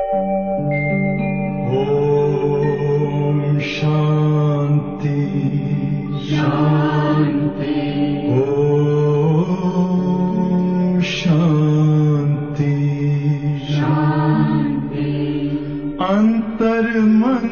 ओम शांति शांति। ओम शांति शांति। अंतर मन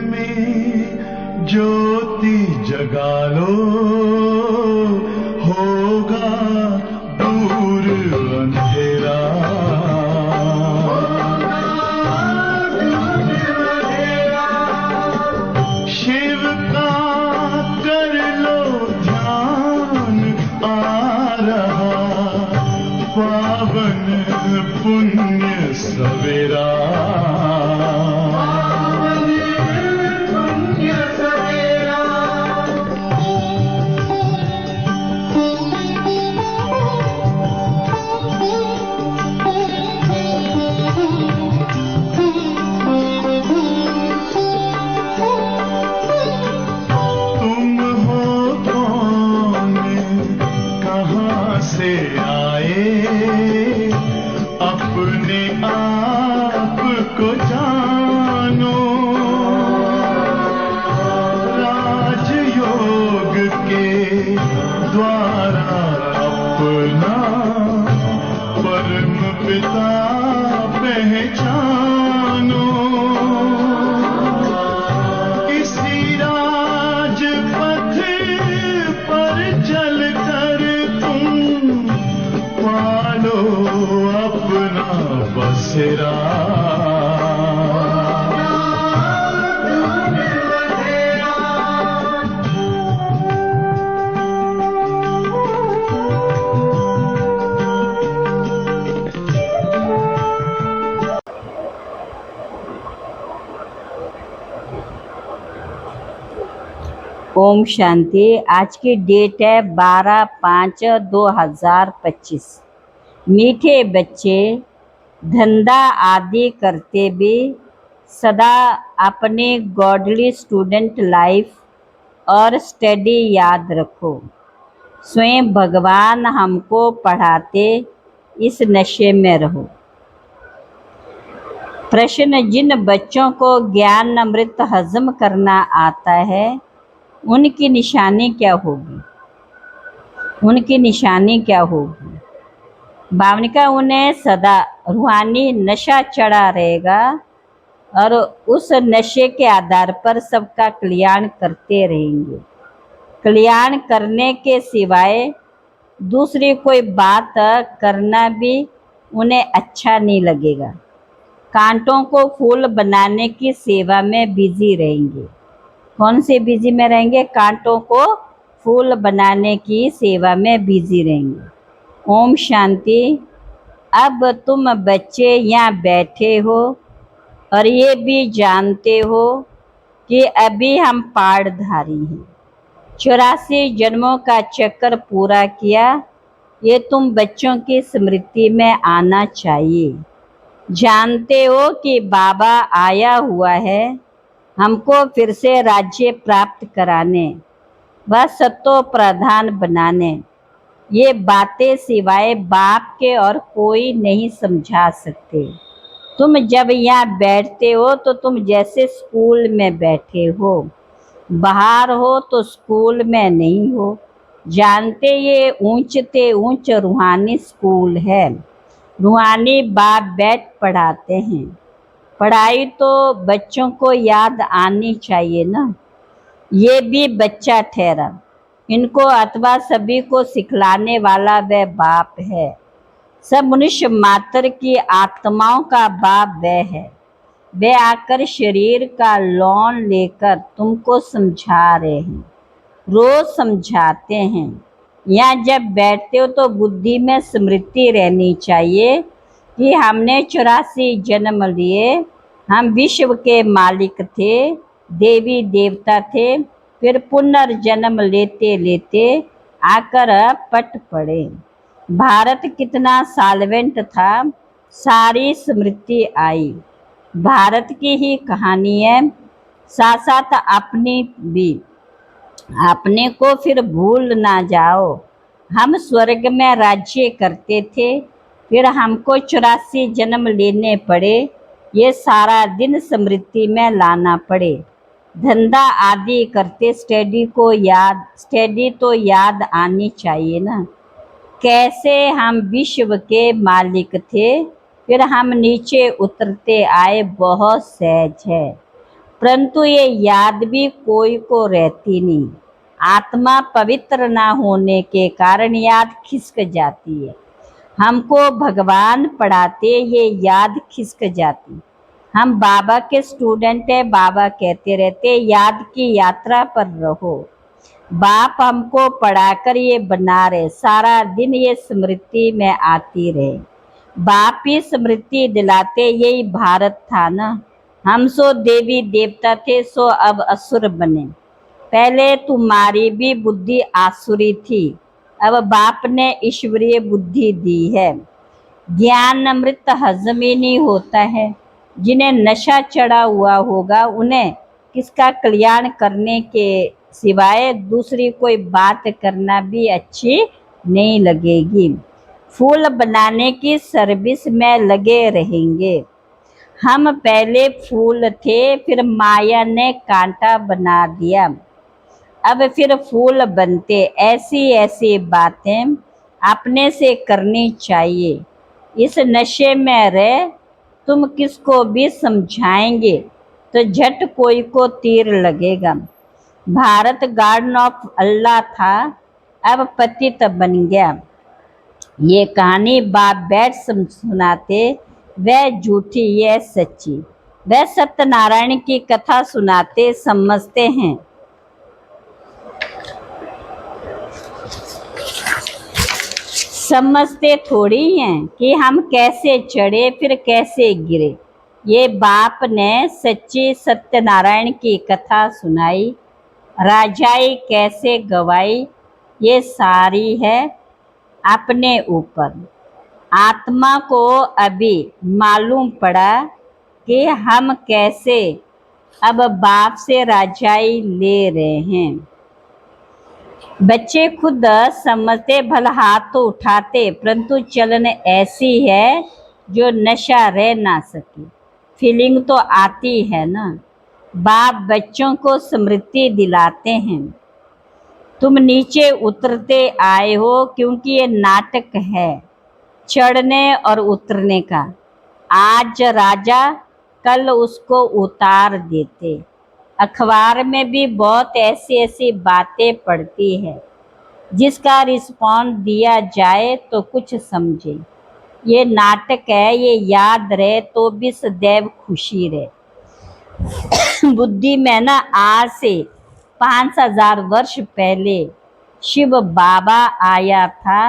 में ज्योति जगा लो, होगा दूर अंधेरा। शिव का कर लो ध्यान, आ रहा पावन पुण्य सवेरा। से आए अपने आप को जानो, राजयोग के द्वारा अपना परम पिता पहचानो। इसी राजपथ पर चलकर पालो अपना बसेरा। ओम शांति। आज की डेट है 12/5/2025। मीठे बच्चे धंधा आदि करते भी सदा अपने गॉडली स्टूडेंट लाइफ और स्टडी याद रखो। स्वयं भगवान हमको पढ़ाते, इस नशे में रहो। प्रश्न: जिन बच्चों को ज्ञान अमृत हजम करना आता है, उनकी निशानी क्या होगी? उनकी निशानी क्या होगी? भावनिका उन्हें सदा रूहानी नशा चढ़ा रहेगा और उस नशे के आधार पर सबका कल्याण करते रहेंगे। कल्याण करने के सिवाय दूसरी कोई बात करना भी उन्हें अच्छा नहीं लगेगा। कांटों को फूल बनाने की सेवा में बिजी रहेंगे। कौन से बिजी में रहेंगे? कांटों को फूल बनाने की सेवा में बिजी रहेंगे। ओम शांति। अब तुम बच्चे यहाँ बैठे हो और ये भी जानते हो कि अभी हम पाठधारी हैं। 84 जन्मों का चक्कर पूरा किया, ये तुम बच्चों की स्मृति में आना चाहिए। जानते हो कि बाबा आया हुआ है हमको फिर से राज्य प्राप्त कराने, वह सत्तो प्रधान बनाने। ये बातें सिवाय बाप के और कोई नहीं समझा सकते। तुम जब यहाँ बैठते हो तो तुम जैसे स्कूल में बैठे हो, बाहर हो तो स्कूल में नहीं हो। जानते ये ऊंचते ऊंच रूहानी स्कूल है। रूहानी बाप बैठ पढ़ाते हैं। पढ़ाई तो बच्चों को याद आनी चाहिए ना। ये भी बच्चा ठहरा, इनको अथवा सभी को सिखलाने वाला वह बाप है। सब मनुष्य मात्र की आत्माओं का बाप वह है। वे आकर शरीर का लोन लेकर तुमको समझा रहे हैं, रोज समझाते हैं। यहाँ जब बैठते हो तो बुद्धि में स्मृति रहनी चाहिए कि हमने 84 जन्म लिए, हम विश्व के मालिक थे, देवी देवता थे, फिर पुनर्जन्म लेते लेते आकर पट पड़े। भारत कितना साल्वेंट था, सारी स्मृति आई। भारत की ही कहानी है, साथ साथ अपनी भी। अपने को फिर भूल ना जाओ। हम स्वर्ग में राज्य करते थे, फिर हमको 84 जन्म लेने पड़े, ये सारा दिन स्मृति में लाना पड़े। धंधा आदि करते स्टडी तो याद आनी चाहिए ना। कैसे हम विश्व के मालिक थे, फिर हम नीचे उतरते आए, बहुत सहज है। परंतु ये याद भी कोई को रहती नहीं। आत्मा पवित्र ना होने के कारण याद खिसक जाती है। हमको भगवान पढ़ाते, ये याद खिसक जाती। हम बाबा के स्टूडेंट है, बाबा कहते रहते याद की यात्रा पर रहो। बाप हमको पढ़ाकर ये बना रहे, सारा दिन ये स्मृति में आती रहे। बाप ही स्मृति दिलाते, यही भारत था ना। हम सो देवी देवता थे, सो अब असुर बने। पहले तुम्हारी भी बुद्धि आसुरी थी, अब बाप ने ईश्वरीय बुद्धि दी है। ज्ञान अमृत हजम ही नहीं होता है। जिन्हें नशा चढ़ा हुआ होगा, उन्हें किसका कल्याण करने के सिवाय दूसरी कोई बात करना भी अच्छी नहीं लगेगी। फूल बनाने की सर्विस में लगे रहेंगे। हम पहले फूल थे, फिर माया ने कांटा बना दिया, अब फिर फूल बनते। ऐसी ऐसी बातें अपने से करनी चाहिए। इस नशे में रह तुम किसको भी समझाएंगे तो झट कोई को तीर लगेगा। भारत गार्डन ऑफ अल्लाह था, अब पतित बन गया। ये कहानी बाप बैठ सुनाते, वह झूठी यह सच्ची। वह सत्यनारायण की कथा सुनाते, समझते हैं। समझते थोड़ी हैं कि हम कैसे चढ़े फिर कैसे गिरे। ये बाप ने सच्ची सत्यनारायण की कथा सुनाई, राजाई कैसे गवाई, ये सारी है अपने ऊपर। आत्मा को अभी मालूम पड़ा कि हम कैसे अब बाप से राजाई ले रहे हैं। बच्चे खुद समझते, भला हाथ तो उठाते, परंतु चलन ऐसी है जो नशा रह ना सके। फीलिंग तो आती है ना। बाप बच्चों को स्मृति दिलाते हैं, तुम नीचे उतरते आए हो, क्योंकि ये नाटक है चढ़ने और उतरने का। आज राजा, कल उसको उतार देते। अखबार में भी बहुत ऐसी ऐसी बातें पढ़ती है, जिसका रिस्पॉन्स दिया जाए तो कुछ समझे। ये नाटक है, ये याद रहे तो भी सदैव खुशी रहे। बुद्धि में ना, आज से 5000 वर्ष पहले शिव बाबा आया था,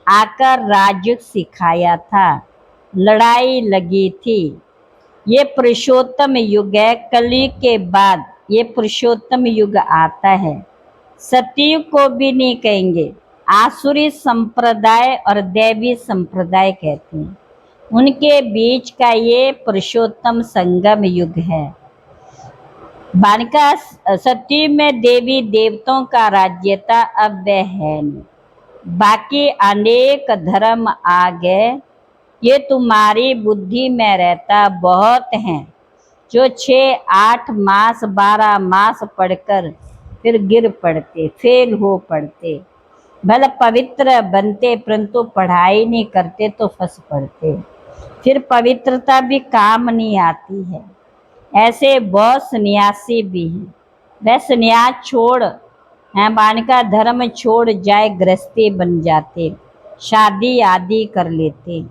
आकर राज सिखाया था। लड़ाई लगी थी। ये पुरुषोत्तम युग है, कली के बाद ये पुरुषोत्तम युग आता है। सतयुग को भी नहीं कहेंगे, आसुरी संप्रदाय और दैवी संप्रदाय कहते हैं। उनके बीच का ये पुरुषोत्तम संगम युग है। बालिका सतयुग में देवी देवताओं का राज्य था, अब वह है नहीं। बाकी अनेक धर्म आ गए, ये तुम्हारी बुद्धि में रहता। बहुत हैं जो 6-8 मास 12 मास पढ़कर फिर गिर पड़ते, फेल हो पड़ते। भले पवित्र बनते, परंतु पढ़ाई नहीं करते तो फंस पड़ते। फिर पवित्रता भी काम नहीं आती है। ऐसे बहुत सन्यासी भी हैं। वह सन्यास छोड़ बालिका धर्म छोड़ जाए, गृहस्थी बन जाते, शादी आदि कर लेते।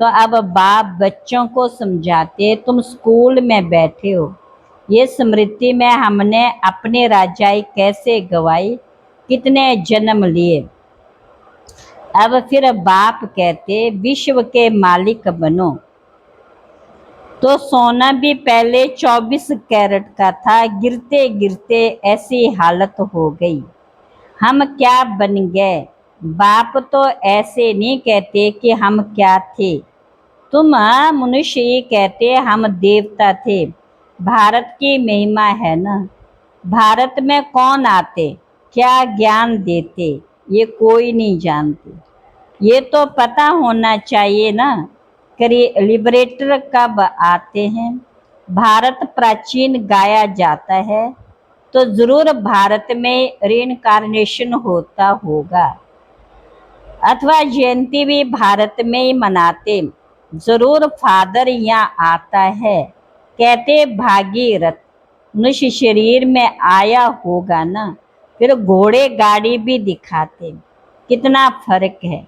तो अब बाप बच्चों को समझाते, तुम स्कूल में बैठे हो, ये स्मृति में हमने अपने राजाई कैसे गवाई, कितने जन्म लिए। अब फिर बाप कहते, विश्व के मालिक बनो। तो सोना भी पहले 24 कैरेट का था, गिरते गिरते ऐसी हालत हो गई। हम क्या बन गए। बाप तो ऐसे नहीं कहते कि हम क्या थे। तुम मनुष्य ही कहते हम देवता थे। भारत की महिमा है ना। भारत में कौन आते, क्या ज्ञान देते, ये कोई नहीं जानते। ये तो पता होना चाहिए ना। लिबरेटर कब आते हैं? भारत प्राचीन गाया जाता है तो जरूर भारत में रिइंकार्नेशन होता होगा, अथवा जयंती भी भारत में ही मनाते, जरूर फादर यहाँ आता है, कहते भागीरथ मनुष्य शरीर में आया होगा ना। फिर घोड़े गाड़ी भी दिखाते, कितना फर्क है।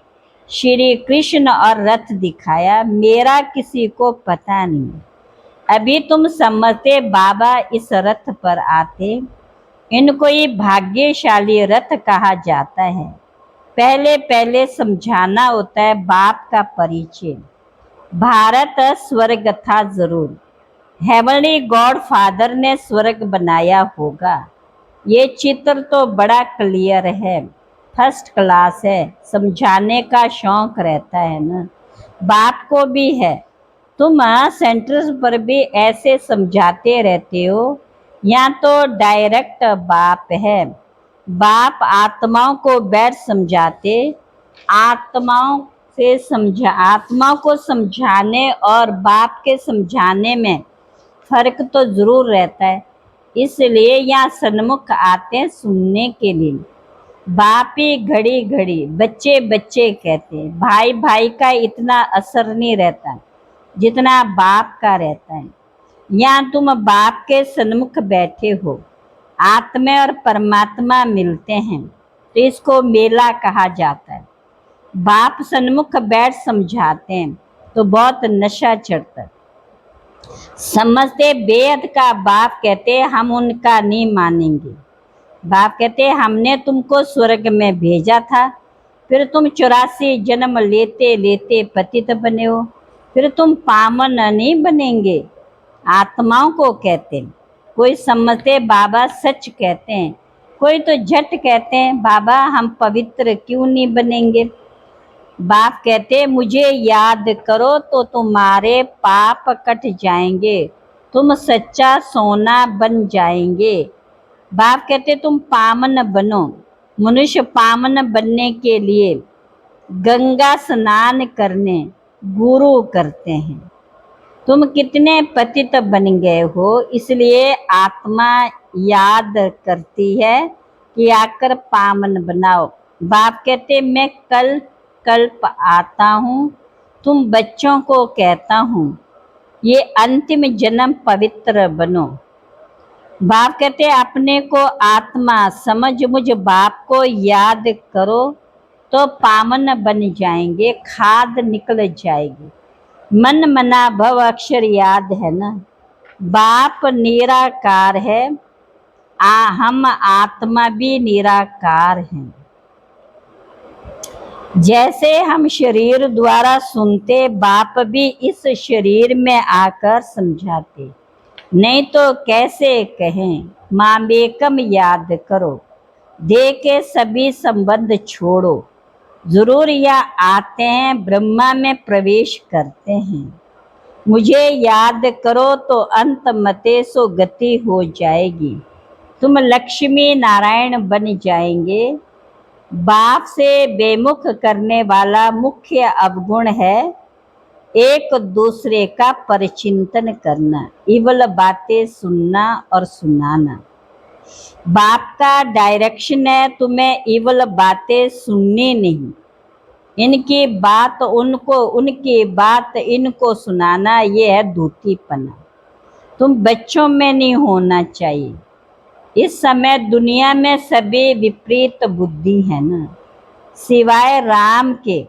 श्री कृष्ण और रथ दिखाया, मेरा किसी को पता नहीं। अभी तुम समझते बाबा इस रथ पर आते, इनको ही भाग्यशाली रथ कहा जाता है। पहले पहले समझाना होता है बाप का परिचय। भारत स्वर्ग था जरूर, हेवनली गॉड फादर ने स्वर्ग बनाया होगा। ये चित्र तो बड़ा क्लियर है, फर्स्ट क्लास है, समझाने का शौक रहता है ना, बाप को भी है। तुम सेंटर्स पर भी ऐसे समझाते रहते हो, यहाँ तो डायरेक्ट बाप है। बाप आत्माओं को बैठ समझाते, आत्माओं को समझाने और बाप के समझाने में फर्क तो जरूर रहता है, इसलिए यहाँ सन्मुख आते हैं सुनने के लिए। बाप ही घड़ी घड़ी बच्चे बच्चे कहते, भाई भाई का इतना असर नहीं रहता जितना बाप का रहता है। यहाँ तुम बाप के सन्मुख बैठे हो, आत्मा और परमात्मा मिलते हैं, तो इसको मेला कहा जाता है। बाप सन्मुख बैठ समझाते हैं तो बहुत नशा चढ़ता है। समझते बेहद का बाप कहते हम उनका नहीं मानेंगे। बाप कहते हमने तुमको स्वर्ग में भेजा था, फिर तुम 84 जन्म लेते लेते पतित बने हो, फिर तुम पावन नहीं बनेंगे। आत्माओं को कहते हैं, कोई समझते बाबा सच कहते हैं, कोई तो झट कहते हैं बाबा हम पवित्र क्यों नहीं बनेंगे। बाप कहते मुझे याद करो तो तुम्हारे पाप कट जाएंगे, तुम सच्चा सोना बन जाएंगे। बाप कहते तुम पावन बनो। मनुष्य पावन बनने के लिए गंगा स्नान करने गुरु करते हैं। तुम कितने पतित बन गए हो, इसलिए आत्मा याद करती है कि आकर पावन बनाओ। बाप कहते मैं कल कल्प आता हूँ, तुम बच्चों को कहता हूँ ये अंतिम जन्म पवित्र बनो। बाप कहते अपने को आत्मा समझ मुझ बाप को याद करो तो पावन बन जाएंगे, खाद निकल जाएगी। मन मना भव अक्षर याद है ना। बाप निराकार है, हम आत्मा भी निराकार हैं। जैसे हम शरीर द्वारा सुनते, बाप भी इस शरीर में आकर समझाते, नहीं तो कैसे कहें मामेकम याद करो, दे के सभी संबंध छोड़ो। जरूर यह आते हैं, ब्रह्मा में प्रवेश करते हैं। मुझे याद करो तो अंत मते सो गति हो जाएगी, तुम लक्ष्मी नारायण बन जाएंगे। बाप से बेमुख करने वाला मुख्य अवगुण है एक दूसरे का परिचिंतन करना, इवल बातें सुनना और सुनाना। बाप का डायरेक्शन है तुम्हें इवल बातें सुननी नहीं, इनकी बात उनको, उनकी बात इनको सुनाना, ये है धूतीपना। तुम बच्चों में नहीं होना चाहिए। इस समय दुनिया में सभी विपरीत बुद्धि है ना, सिवाय राम के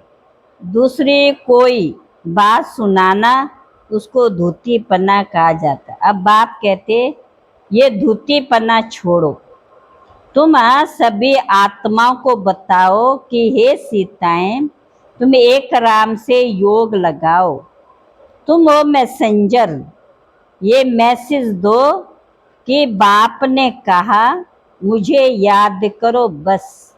दूसरी कोई बात सुनाना उसको धूतीपना कहा जाता है। अब बाप कहते ये धूतीपना छोड़ो, तुम सभी आत्माओं को बताओ कि हे सीताएं तुम एक राम से योग लगाओ। तुम हो मैसेंजर, ये मैसेज दो कि बाप ने कहा मुझे याद करो, बस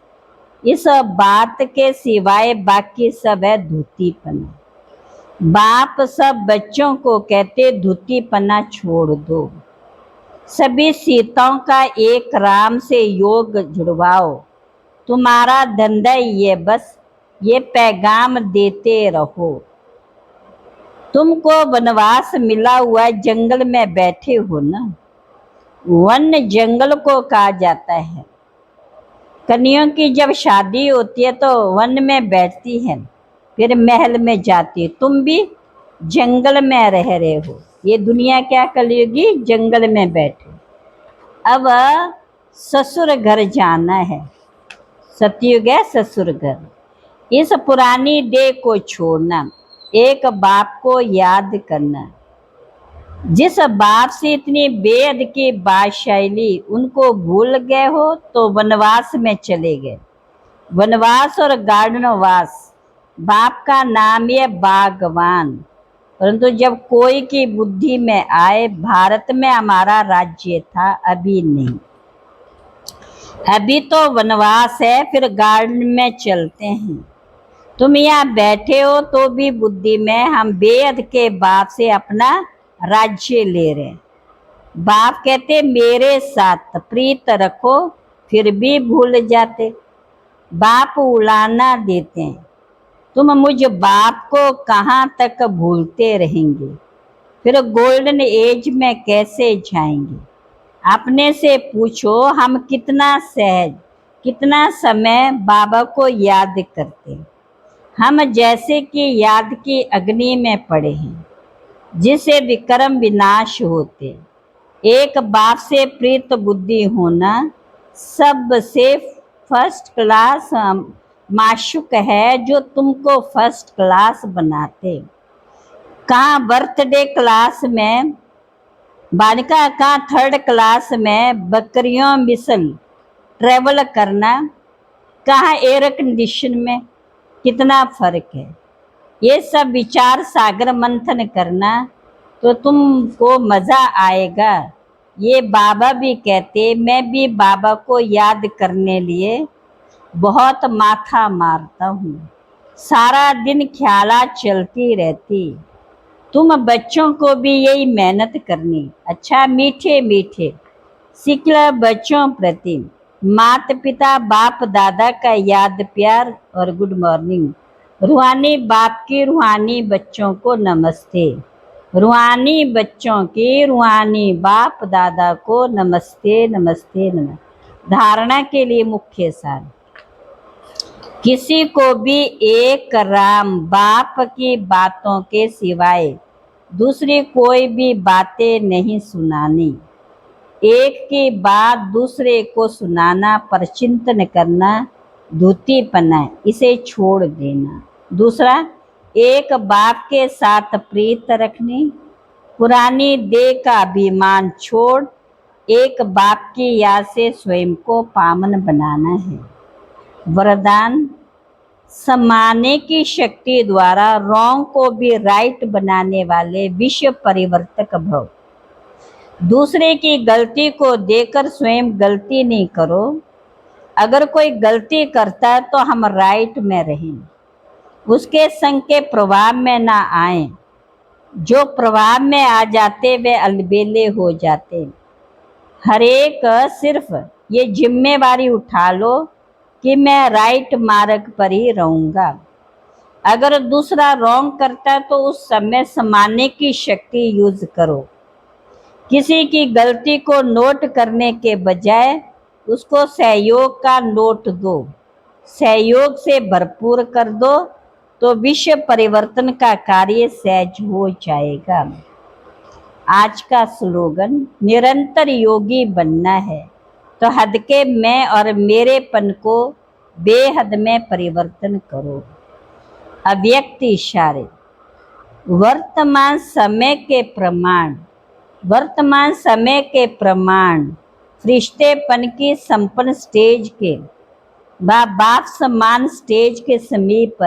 इस बात के सिवाय बाकी सब है धूतीपना। बाप सब बच्चों को कहते धूतीपना छोड़ दो, सभी सीताओं का एक राम से योग जुड़वाओ। तुम्हारा धंधा ये बस ये पैगाम देते रहो। तुमको वनवास मिला हुआ जंगल में बैठे हो ना। वन जंगल को कहा जाता है। कन्याओं की जब शादी होती है तो वन में बैठती है, फिर महल में जाती है। तुम भी जंगल में रह रहे हो। ये दुनिया क्या करेगी? जंगल में बैठे। अब ससुर घर जाना है। सतयुग है ससुर घर। इस पुरानी देह को छोड़ना, एक बाप को याद करना। जिस बाप से इतनी बेहद की बादशाही, उनको भूल गए हो तो वनवास में चले गए। वनवास और गार्डनवास। बाप का नाम है बागवान। परंतु जब कोई की बुद्धि में आए, भारत में हमारा राज्य था, अभी नहीं। अभी तो वनवास है, फिर गार्डन में चलते हैं। तुम यहाँ बैठे हो तो भी बुद्धि में हम बेहद के बाप से अपना राज्य ले रहे। बाप कहते मेरे साथ प्रीत रखो, फिर भी भूल जाते। बाप उलाना देते हैं। तुम मुझ बाप को कहाँ तक भूलते रहेंगे? फिर गोल्डन एज में कैसे जाएंगे? अपने से पूछो, हम कितना सहज, कितना समय बाबा को याद करते। हम जैसे कि याद की अग्नि में पड़े हैं, जिसे विक्रम विनाश होते। एक बाप से प्रीत बुद्धि होना सबसे फर्स्ट क्लास माशुक है, जो तुमको फर्स्ट क्लास बनाते। कहाँ बर्थडे क्लास में बालिका, कहाँ थर्ड क्लास में बकरियों मिसल ट्रेवल करना, कहाँ एयर कंडीशन में। कितना फर्क है। ये सब विचार सागर मंथन करना तो तुमको मजा आएगा। ये बाबा भी कहते, मैं भी बाबा को याद करने लिए बहुत माथा मारता हूँ। सारा दिन ख्यालात चलती रहती। तुम बच्चों को भी यही मेहनत करनी। अच्छा, मीठे मीठे सिकला बच्चों प्रति माता पिता बाप दादा का याद प्यार और गुड मॉर्निंग। रूहानी बाप की रूहानी बच्चों को नमस्ते। रूहानी बच्चों की रूहानी बाप दादा को नमस्ते नमस्ते नमस्ते। धारणा के लिए मुख्य सार। किसी को भी एक राम बाप की बातों के सिवाय दूसरी कोई भी बातें नहीं सुनानी। एक की बात दूसरे को सुनाना, पर चिंतन करना धूतीपना है, इसे छोड़ देना। दूसरा, एक बाप के साथ प्रीत रखनी। पुरानी देह का अभिमान छोड़ एक बाप की याद से स्वयं को पावन बनाना है। वरदान, समाने की शक्ति द्वारा रॉन्ग को भी राइट बनाने वाले विश्व परिवर्तक भव। दूसरे की गलती को देखकर स्वयं गलती नहीं करो। अगर कोई गलती करता है तो हम राइट में रहें, उसके संग के प्रभाव में ना आए। जो प्रभाव में आ जाते वे अलबेले हो जाते। हर एक सिर्फ ये जिम्मेवारी उठा लो कि मैं राइट मार्ग पर ही रहूँगा। अगर दूसरा रॉन्ग करता है तो उस समय समाने की शक्ति यूज करो। किसी की गलती को नोट करने के बजाय उसको सहयोग का नोट दो। सहयोग से भरपूर कर दो तो विश्व परिवर्तन का कार्य सहज हो जाएगा। आज का स्लोगन, निरंतर योगी बनना है तो हद के मैं और मेरेपन को बेहद में परिवर्तन करो। अव्यक्त इशारे। वर्तमान समय के प्रमाण। वर्तमान समय के प्रमाण फरिश्तेपन की संपन्न स्टेज के बाप समान स्टेज के समीप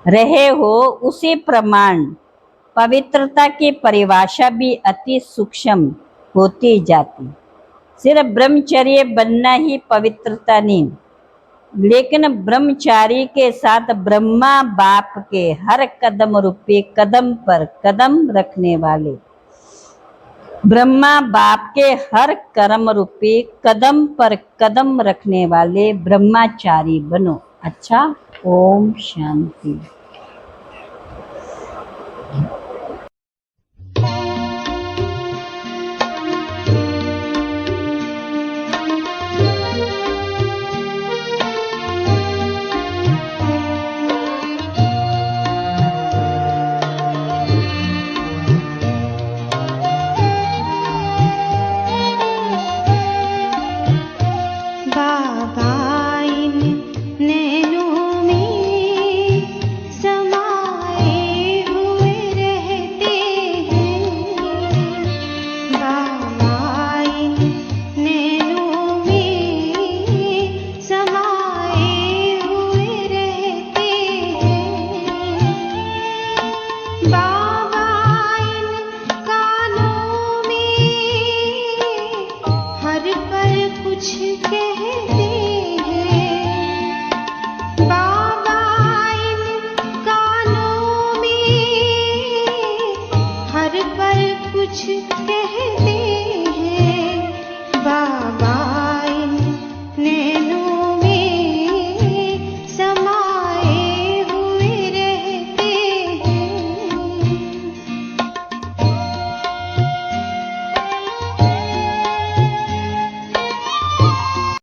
रहे हो। उसी प्रमाण पवित्रता की परिभाषा भी अति सूक्ष्म होती जाती। सिर्फ ब्रह्मचर्य बनना ही पवित्रता नहीं, लेकिन ब्रह्मचारी के साथ ब्रह्मा बाप के हर कदम रूपी कदम पर कदम रखने वाले, ब्रह्मा बाप के हर कर्म रूपी कदम पर कदम रखने वाले ब्रह्मचारी बनो। अच्छा, ओम शांति।